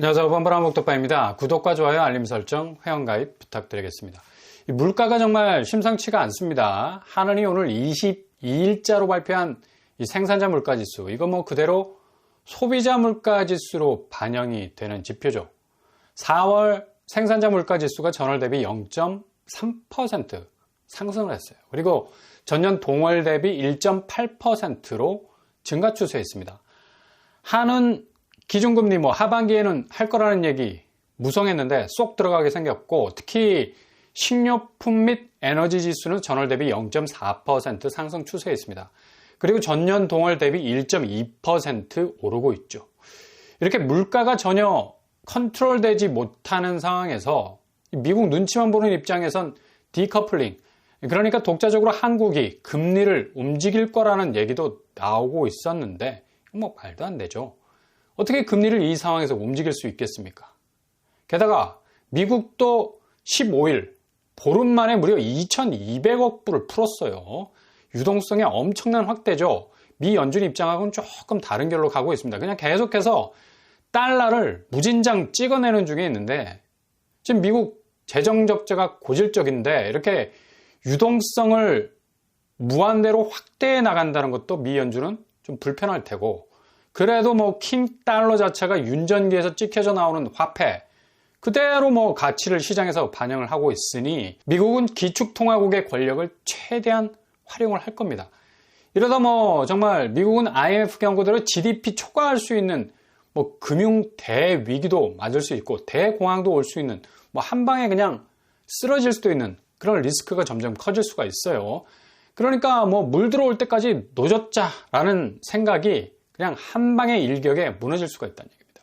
안녕하세요. 범바람목독바입니다. 구독과 좋아요, 알림 설정, 회원가입 부탁드리겠습니다. 물가가 정말 심상치가 않습니다. 한은이 오늘 22일자로 발표한 이 생산자 물가지수, 이거 뭐 그대로 소비자 물가지수로 반영이 되는 지표죠. 4월 생산자 물가지수가 전월 대비 0.3% 상승을 했어요. 그리고 전년 동월 대비 1.8%로 증가 추세했습니다. 한은 기준금리 하반기에는 할 거라는 얘기 무성했는데 쏙 들어가게 생겼고, 특히 식료품 및 에너지 지수는 전월 대비 0.4% 상승 추세했습니다. 그리고 전년 동월 대비 1.2% 오르고 있죠. 이렇게 물가가 전혀 컨트롤되지 못하는 상황에서 미국 눈치만 보는 입장에선 디커플링, 그러니까 독자적으로 한국이 금리를 움직일 거라는 얘기도 나오고 있었는데 뭐 말도 안 되죠. 어떻게 금리를 이 상황에서 움직일 수 있겠습니까? 게다가 미국도 15일 보름 만에 무려 2,200억 불을 풀었어요. 유동성의 엄청난 확대죠. 미 연준 입장하고는 조금 다른 결로 가고 있습니다. 그냥 계속해서 달러를 무진장 찍어내는 중에 있는데, 지금 미국 재정 적자가 고질적인데 이렇게 유동성을 무한대로 확대해 나간다는 것도 미 연준은 좀 불편할 테고, 그래도 킹 달러 자체가 윤전기에서 찍혀져 나오는 화폐 그대로 가치를 시장에서 반영을 하고 있으니 미국은 기축통화국의 권력을 최대한 활용을 할 겁니다. 이러다 정말 미국은 IMF 경고대로 GDP 초과할 수 있는 금융 대위기도 맞을 수 있고 대공황도 올 수 있는 한 방에 그냥 쓰러질 수도 있는 그런 리스크가 점점 커질 수가 있어요. 그러니까 물 들어올 때까지 노졌자라는 생각이 그냥 한 방의 일격에 무너질 수가 있다는 얘기입니다.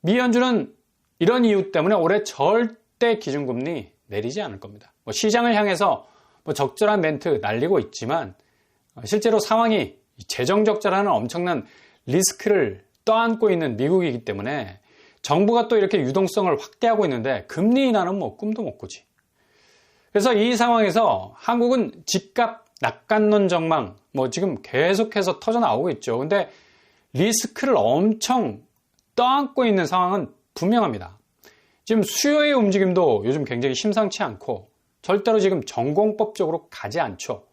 미 연준은 이런 이유 때문에 올해 절대 기준금리 내리지 않을 겁니다. 시장을 향해서 적절한 멘트 날리고 있지만 실제로 상황이 재정 적자라는 엄청난 리스크를 떠안고 있는 미국이기 때문에 정부가 또 이렇게 유동성을 확대하고 있는데 금리 인하는 꿈도 못 꾸지. 그래서 이 상황에서 한국은 집값 낙관론 전망 지금 계속해서 터져 나오고 있죠. 근데 리스크를 엄청 떠안고 있는 상황은 분명합니다. 지금 수요의 움직임도 요즘 굉장히 심상치 않고 절대로 지금 전공법적으로 가지 않죠.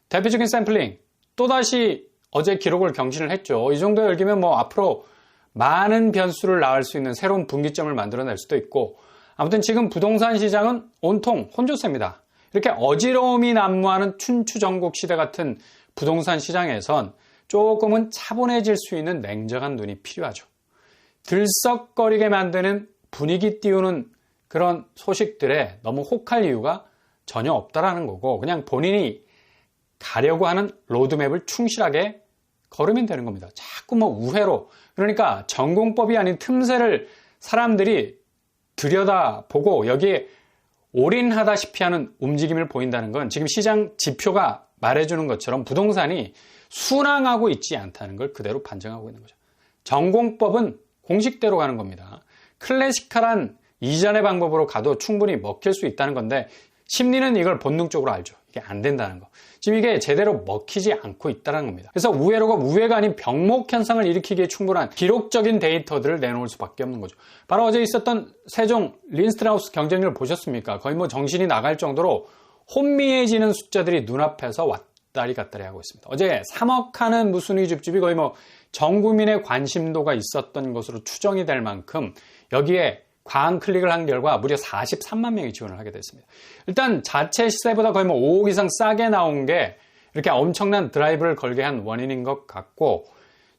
대표적인 샘플링 또다시 어제 기록을 경신을 했죠. 이 정도 열기면 앞으로 많은 변수를 낳을 수 있는 새로운 분기점을 만들어낼 수도 있고, 아무튼 지금 부동산 시장은 온통 혼조세입니다. 이렇게 어지러움이 난무하는 춘추전국 시대 같은 부동산 시장에선 조금은 차분해질 수 있는 냉정한 눈이 필요하죠. 들썩거리게 만드는 분위기 띄우는 그런 소식들에 너무 혹할 이유가 전혀 없다라는 거고, 그냥 본인이 가려고 하는 로드맵을 충실하게 걸으면 되는 겁니다. 자꾸 우회로, 그러니까 전공법이 아닌 틈새를 사람들이 들여다보고 여기에 올인하다시피 하는 움직임을 보인다는 건 지금 시장 지표가 말해주는 것처럼 부동산이 순항하고 있지 않다는 걸 그대로 반증하고 있는 거죠. 전공법은 공식대로 가는 겁니다. 클래시컬한 이전의 방법으로 가도 충분히 먹힐 수 있다는 건데 심리는 이걸 본능적으로 알죠. 이게 안 된다는 거. 지금 이게 제대로 먹히지 않고 있다는 겁니다. 그래서 우회로가 우회가 아닌 병목 현상을 일으키기에 충분한 기록적인 데이터들을 내놓을 수밖에 없는 거죠. 바로 어제 있었던 세종 린스트라우스 경쟁률 보셨습니까? 거의 정신이 나갈 정도로 혼미해지는 숫자들이 눈앞에서 왔다리 갔다리 하고 있습니다. 어제 3억 하는 무순위 줍줍이 거의 전 국민의 관심도가 있었던 것으로 추정이 될 만큼 여기에 과한 클릭을 한 결과 무려 43만 명이 지원을 하게 됐습니다. 일단 자체 시세보다 거의 5억 이상 싸게 나온 게 이렇게 엄청난 드라이브를 걸게 한 원인인 것 같고,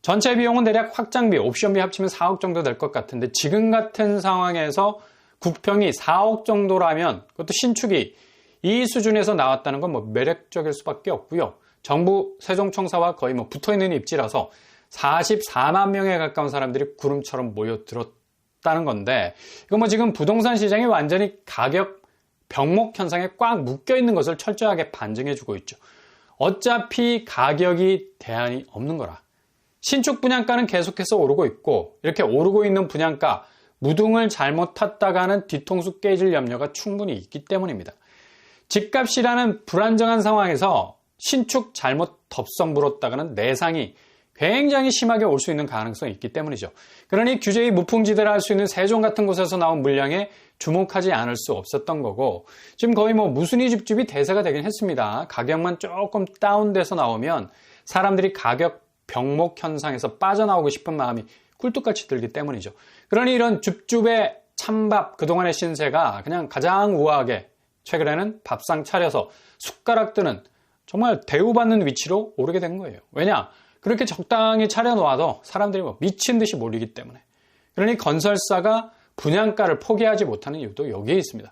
전체 비용은 대략 확장비, 옵션비 합치면 4억 정도 될 것 같은데 지금 같은 상황에서 국평이 4억 정도라면 그것도 신축이 이 수준에서 나왔다는 건 매력적일 수밖에 없고요. 정부 세종청사와 거의 붙어있는 입지라서 44만 명에 가까운 사람들이 구름처럼 모여들었다는 건데, 이거 지금 부동산 시장이 완전히 가격 병목 현상에 꽉 묶여 있는 것을 철저하게 반증해주고 있죠. 어차피 가격이 대안이 없는 거라. 신축 분양가는 계속해서 오르고 있고, 이렇게 오르고 있는 분양가 무등을 잘못 탔다가는 뒤통수 깨질 염려가 충분히 있기 때문입니다. 집값이라는 불안정한 상황에서 신축 잘못 덥석 물었다가는 내상이 굉장히 심하게 올 수 있는 가능성이 있기 때문이죠. 그러니 규제의 무풍지대를 할 수 있는 세종 같은 곳에서 나온 물량에 주목하지 않을 수 없었던 거고, 지금 거의 뭐 무순위 집집이 대세가 되긴 했습니다. 가격만 조금 다운돼서 나오면 사람들이 가격 병목 현상에서 빠져나오고 싶은 마음이 꿀뚝같이 들기 때문이죠. 그러니 이런 줍줍의 찬밥, 그동안의 신세가 그냥 가장 우아하게 최근에는 밥상 차려서 숟가락 드는 정말 대우받는 위치로 오르게 된 거예요. 왜냐? 그렇게 적당히 차려놓아도 사람들이 뭐 미친 듯이 몰리기 때문에. 그러니 건설사가 분양가를 포기하지 못하는 이유도 여기에 있습니다.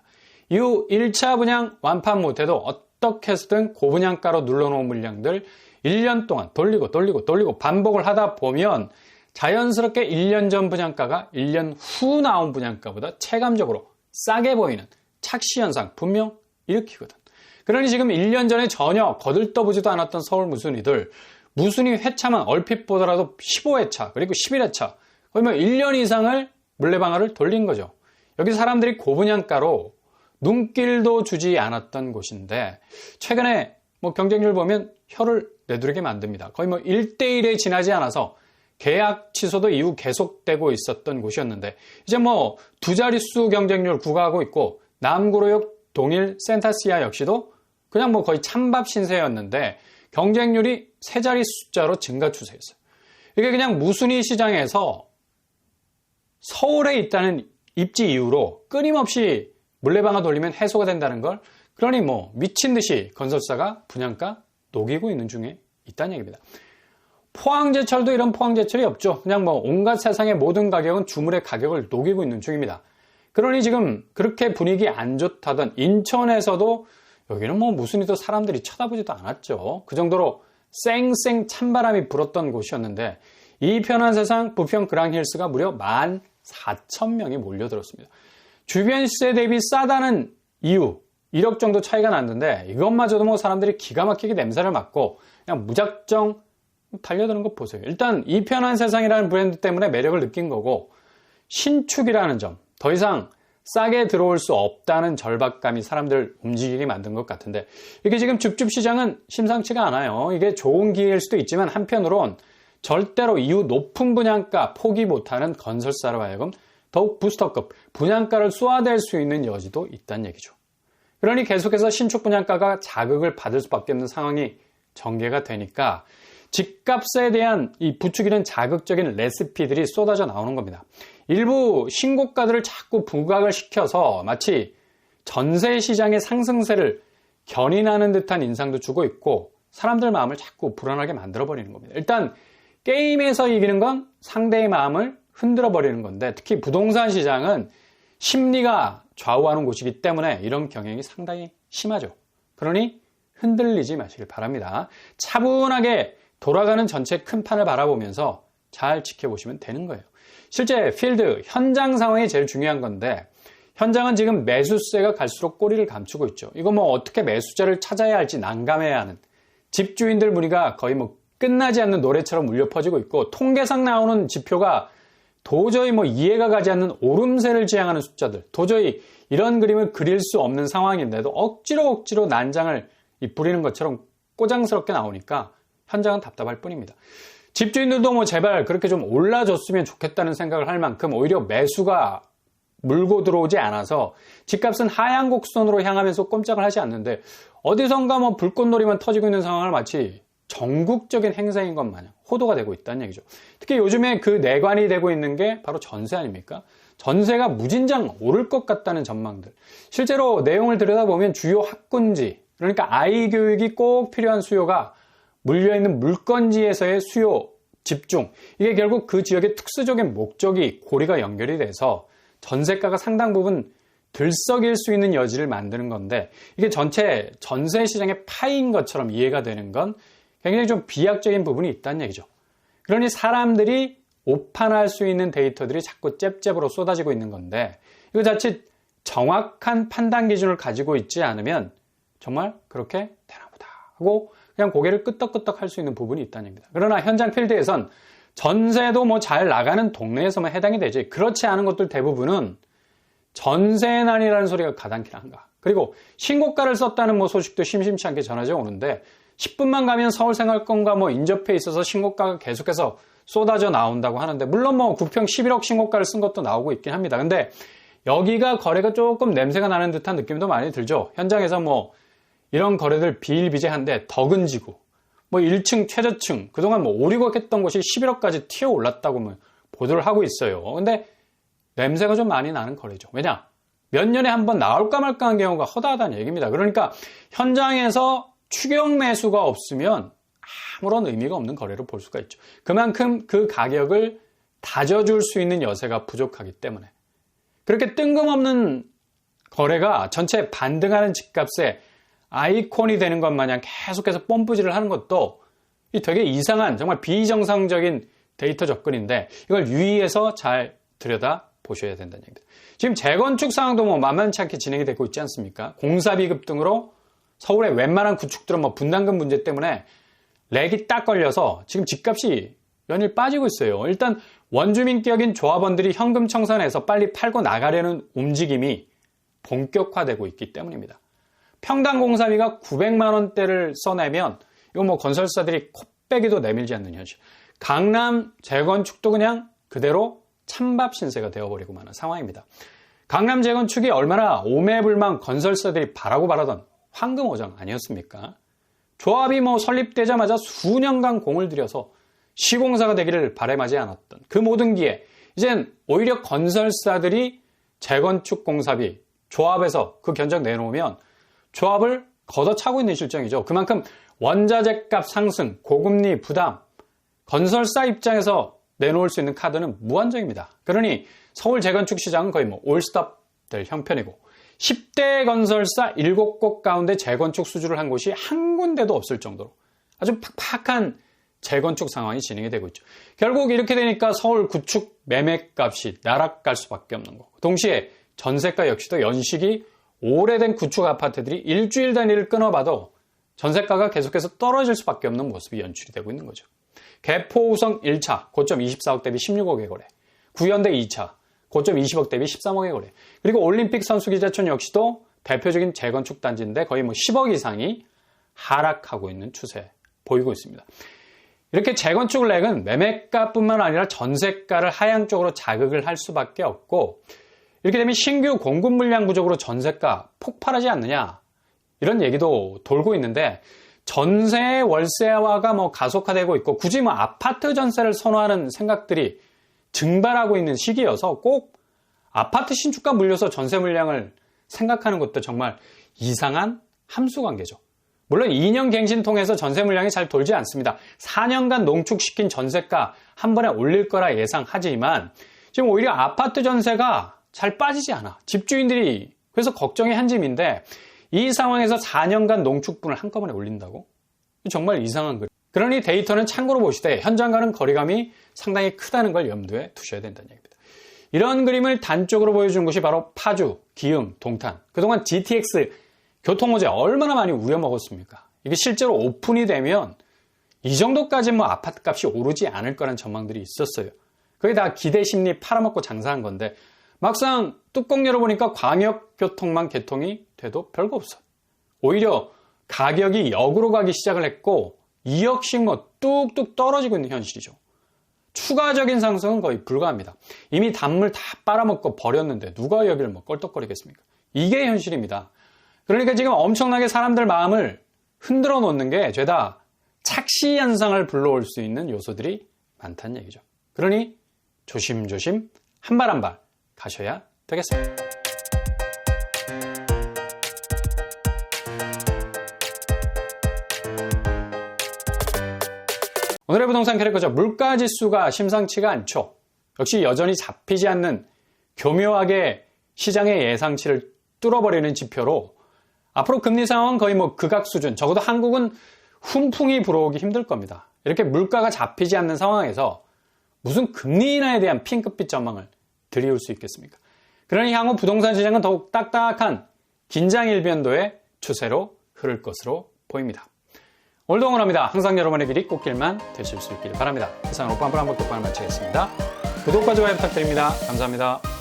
이후 1차 분양 완판 못해도 어떻게 해서든 고분양가로 눌러놓은 물량들 1년 동안 돌리고 반복을 하다 보면 자연스럽게 1년 전 분양가가 1년 후 나온 분양가보다 체감적으로 싸게 보이는 착시 현상 분명 일으키거든. 그러니 지금 1년 전에 전혀 거들떠보지도 않았던 서울 무순위들, 무순위 회차만 얼핏 보더라도 15회차 그리고 11회차 거의 뭐 1년 이상을 물레방아를 돌린 거죠. 여기 사람들이 고분양가로 눈길도 주지 않았던 곳인데 최근에 뭐 경쟁률 보면 혀를 내두르게 만듭니다. 거의 뭐 1대1에 지나지 않아서 계약 취소도 이후 계속되고 있었던 곳이었는데 이제 뭐 두 자릿수 경쟁률 구가하고 있고, 남구로역 동일 센타시아 역시도 그냥 뭐 거의 찬밥 신세였는데 경쟁률이 세 자리 숫자로 증가 추세였어요. 이게 그냥 무순위 시장에서 서울에 있다는 입지 이후로 끊임없이 물레방아 돌리면 해소가 된다는 걸, 그러니 뭐 미친 듯이 건설사가 분양가 녹이고 있는 중에 있다는 얘기입니다. 포항제철도 이런 포항제철이 없죠. 그냥 뭐 온갖 세상의 모든 가격은 주물의 가격을 녹이고 있는 중입니다. 그러니 지금 그렇게 분위기 안 좋다던 인천에서도 여기는 뭐 무순위도 사람들이 쳐다보지도 않았죠. 그 정도로 쌩쌩 찬바람이 불었던 곳이었는데 이 편한 세상 부평 그랑힐스가 무려 14,000명이 몰려들었습니다. 주변 시세 대비 싸다는 이유 1억 정도 차이가 났는데 이것마저도 뭐 사람들이 기가 막히게 냄새를 맡고 그냥 무작정 달려드는 거 보세요. 일단 이 편한 세상이라는 브랜드 때문에 매력을 느낀 거고, 신축이라는 점, 더 이상 싸게 들어올 수 없다는 절박감이 사람들을 움직이게 만든 것 같은데 이게 지금 줍줍 시장은 심상치가 않아요. 이게 좋은 기회일 수도 있지만 한편으론 절대로 이후 높은 분양가 포기 못하는 건설사로 하여금 더욱 부스터급 분양가를 쏘아댈 수 있는 여지도 있다는 얘기죠. 그러니 계속해서 신축 분양가가 자극을 받을 수밖에 없는 상황이 전개가 되니까 집값에 대한 이 부추기는 자극적인 레시피들이 쏟아져 나오는 겁니다. 일부 신고가들을 자꾸 부각을 시켜서 마치 전세 시장의 상승세를 견인하는 듯한 인상도 주고 있고 사람들 마음을 자꾸 불안하게 만들어버리는 겁니다. 일단 게임에서 이기는 건 상대의 마음을 흔들어버리는 건데 특히 부동산 시장은 심리가 좌우하는 곳이기 때문에 이런 경향이 상당히 심하죠. 그러니 흔들리지 마시길 바랍니다. 차분하게 돌아가는 전체 큰 판을 바라보면서 잘 지켜보시면 되는 거예요. 실제 필드, 현장 상황이 제일 중요한 건데 현장은 지금 매수세가 갈수록 꼬리를 감추고 있죠. 이거 뭐 어떻게 매수자를 찾아야 할지 난감해야 하는 집주인들 문의가 거의 뭐 끝나지 않는 노래처럼 울려 퍼지고 있고 통계상 나오는 지표가 도저히 뭐 이해가 가지 않는 오름세를 지향하는 숫자들, 도저히 이런 그림을 그릴 수 없는 상황인데도 억지로 난장을 부리는 것처럼 꼬장스럽게 나오니까 현장은 답답할 뿐입니다. 집주인들도 뭐 제발 그렇게 좀 올라줬으면 좋겠다는 생각을 할 만큼 오히려 매수가 물고 들어오지 않아서 집값은 하향 곡선으로 향하면서 꼼짝을 하지 않는데 어디선가 뭐 불꽃놀이만 터지고 있는 상황을 마치 전국적인 행사인 것 마냥 호도가 되고 있다는 얘기죠. 특히 요즘에 그 내관이 되고 있는 게 바로 전세 아닙니까? 전세가 무진장 오를 것 같다는 전망들. 실제로 내용을 들여다보면 주요 학군지, 그러니까 아이 교육이 꼭 필요한 수요가 물려있는 물건지에서의 수요 집중, 이게 결국 그 지역의 특수적인 목적이 고리가 연결이 돼서 전세가가 상당 부분 들썩일 수 있는 여지를 만드는 건데 이게 전체 전세 시장의 파인 것처럼 이해가 되는 건 굉장히 좀 비약적인 부분이 있다는 얘기죠. 그러니 사람들이 오판할 수 있는 데이터들이 자꾸 잽잽으로 쏟아지고 있는 건데 이거 자칫 정확한 판단 기준을 가지고 있지 않으면 정말 그렇게 되나보다 하고 그냥 고개를 끄덕끄덕 할 수 있는 부분이 있다는 얘기입니다. 그러나 현장 필드에선 전세도 뭐 잘 나가는 동네에서만 해당이 되지 그렇지 않은 것들 대부분은 전세난이라는 소리가 가당키나 한가. 그리고 신고가를 썼다는 뭐 소식도 심심치 않게 전해져 오는데 10분만 가면 서울생활권과 뭐 인접해 있어서 신고가가 계속해서 쏟아져 나온다고 하는데, 물론 뭐 9평 11억 신고가를 쓴 것도 나오고 있긴 합니다. 근데 여기가 거래가 조금 냄새가 나는 듯한 느낌도 많이 들죠. 현장에서 뭐 이런 거래들 비일비재한데 덕은지구, 뭐 1층 최저층, 그동안 뭐 오리고 했던 곳이 11억까지 튀어 올랐다고 뭐 보도를 하고 있어요. 근데 냄새가 좀 많이 나는 거래죠. 왜냐? 몇 년에 한 번 나올까 말까 한 경우가 허다하다는 얘기입니다. 그러니까 현장에서 추격 매수가 없으면 아무런 의미가 없는 거래로 볼 수가 있죠. 그만큼 그 가격을 다져줄 수 있는 여세가 부족하기 때문에. 그렇게 뜬금없는 거래가 전체 반등하는 집값에 아이콘이 되는 것 마냥 계속해서 뽐뿌질을 하는 것도 되게 이상한, 정말 비정상적인 데이터 접근인데, 이걸 유의해서 잘 들여다 보셔야 된다는 얘기입니다. 지금 재건축 상황도 뭐 만만치 않게 진행이 되고 있지 않습니까? 공사비급 등으로 서울의 웬만한 구축들은 뭐 분담금 문제 때문에 렉이 딱 걸려서 지금 집값이 연일 빠지고 있어요. 일단 원주민격인 조합원들이 현금 청산해서 빨리 팔고 나가려는 움직임이 본격화되고 있기 때문입니다. 평당 공사비가 900만 원대를 써내면 이거 뭐 건설사들이 코빼기도 내밀지 않는 현실. 강남 재건축도 그냥 그대로 찬밥 신세가 되어버리고 마는 상황입니다. 강남 재건축이 얼마나 오매불망 건설사들이 바라고 바라던 황금오정 아니었습니까? 조합이 뭐 설립되자마자 수년간 공을 들여서 시공사가 되기를 바람하지 않았던 그 모든 기회, 이젠 오히려 건설사들이 재건축 공사비 조합에서 그 견적 내놓으면 조합을 걷어차고 있는 실정이죠. 그만큼 원자재 값 상승, 고금리 부담, 건설사 입장에서 내놓을 수 있는 카드는 무한정입니다. 그러니 서울 재건축 시장은 거의 뭐 올스톱 될 형편이고, 10대 건설사 7곳 가운데 재건축 수주를 한 곳이 한 군데도 없을 정도로 아주 팍팍한 재건축 상황이 진행이 되고 있죠. 결국 이렇게 되니까 서울 구축 매매값이 나락갈 수밖에 없는 거고, 동시에 전세가 역시도 연식이 오래된 구축 아파트들이 일주일 단위를 끊어봐도 전세가가 계속해서 떨어질 수밖에 없는 모습이 연출이 되고 있는 거죠. 개포우성 1차 고점 24억 대비 16억의 거래, 구현대 2차 고점 20억 대비 13억의 거래, 그리고 올림픽 선수기자촌 역시도 대표적인 재건축 단지인데 거의 뭐 10억 이상이 하락하고 있는 추세 보이고 있습니다. 이렇게 재건축 렉은 매매가뿐만 아니라 전세가를 하향적으로 자극을 할 수밖에 없고, 이렇게 되면 신규 공급 물량 부족으로 전세가 폭발하지 않느냐, 이런 얘기도 돌고 있는데, 전세 월세화가 뭐 가속화되고 있고 굳이 뭐 아파트 전세를 선호하는 생각들이 증발하고 있는 시기여서 꼭 아파트 신축과 물려서 전세 물량을 생각하는 것도 정말 이상한 함수관계죠. 물론 2년 갱신 통해서 전세 물량이 잘 돌지 않습니다. 4년간 농축시킨 전세가 한 번에 올릴 거라 예상하지만 지금 오히려 아파트 전세가 잘 빠지지 않아. 집주인들이 그래서 걱정이 한 짐인데, 이 상황에서 4년간 농축분을 한꺼번에 올린다고? 정말 이상한 글. 그러니 데이터는 참고로 보시되 현장과는 거리감이 상당히 크다는 걸 염두에 두셔야 된다는 얘기입니다. 이런 그림을 단적으로 보여준 곳이 바로 파주, 기흥, 동탄. 그동안 GTX 교통호재 얼마나 많이 우려먹었습니까? 이게 실제로 오픈이 되면 이 정도까지 뭐 아파트 값이 오르지 않을 거란 전망들이 있었어요. 그게 다 기대 심리 팔아먹고 장사한 건데, 막상 뚜껑 열어보니까 광역교통망 개통이 돼도 별거 없어. 오히려 가격이 역으로 가기 시작을 했고 2억씩 뭐 뚝뚝 떨어지고 있는 현실이죠. 추가적인 상승은 거의 불가합니다. 이미 단물 다 빨아먹고 버렸는데 누가 여기를 뭐 껄떡거리겠습니까? 이게 현실입니다. 그러니까 지금 엄청나게 사람들 마음을 흔들어 놓는 게 죄다 착시 현상을 불러올 수 있는 요소들이 많다는 얘기죠. 그러니 조심조심 한 발 한 발 가셔야 되겠습니다. 오늘의 부동산 캐릭터죠. 물가지수가 심상치가 않죠. 역시 여전히 잡히지 않는 교묘하게 시장의 예상치를 뚫어버리는 지표로 앞으로 금리 상황은 거의 뭐 극악 수준, 적어도 한국은 훈풍이 불어오기 힘들 겁니다. 이렇게 물가가 잡히지 않는 상황에서 무슨 금리 인하에 대한 핑크빛 전망을 드리울 수 있겠습니까? 그러니 향후 부동산 시장은 더욱 딱딱한 긴장 일변도의 추세로 흐를 것으로 보입니다. 오늘도 응원합니다. 항상 여러분의 길이 꽃길만 되실 수 있기를 바랍니다. 이상으로 오빠 한번 똑바로 마치겠습니다. 구독과 좋아요 부탁드립니다. 감사합니다.